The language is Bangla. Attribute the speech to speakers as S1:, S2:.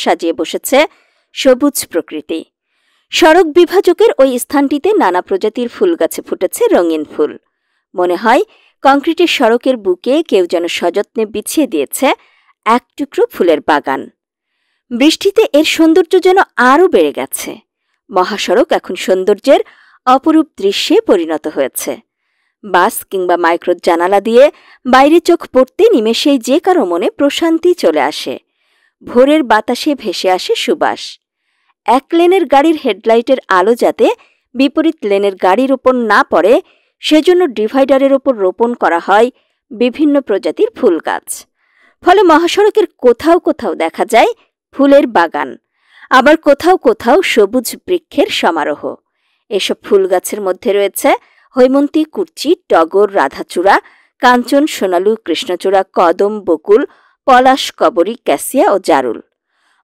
S1: সাজিয়ে বসেছে সবুজ প্রকৃতি। সড়ক বিভাজকের ওই স্থানটিতে নানা প্রজাতির ফুল গাছে ফুটেছে রঙিন ফুল। মনে হয় কংক্রিটের সড়কের বুকে কেউ যেন সযত্নে বিছিয়ে দিয়েছে এক টুকরো ফুলের বাগান। বৃষ্টিতে এর সৌন্দর্য যেন আরও বেড়ে গেছে। মহাসড়ক এখন সৌন্দর্যের অপরূপ দৃশ্যে পরিণত হয়েছে। বাস কিংবা মাইক্রোর জানালা দিয়ে বাইরে চোখ পড়তে নিমেষেই যে কারো মনে প্রশান্তি চলে আসে। ভোরের বাতাসে ভেসে আসে সুবাস। এক লেনের গাড়ির হেডলাইটের আলো যাতে বিপরীত লেনের গাড়ির ওপর না পড়ে সেজন্য ডিভাইডারের ওপর রোপণ করা হয় বিভিন্ন প্রজাতির ফুল গাছ। ফলে মহাসড়কের কোথাও কোথাও দেখা যায় ফুলের বাগান, আবার কোথাও কোথাও সবুজ বৃক্ষের সমারোহ। এসব ফুল গাছের মধ্যে রয়েছে হৈমন্তী, কুর্চি, টগর, রাধাচূড়া, কাঞ্চন, সোনালু, কৃষ্ণচূড়া, কদম, বকুল, পলাশ, কবরী, ক্যাসিয়া ও জারুল।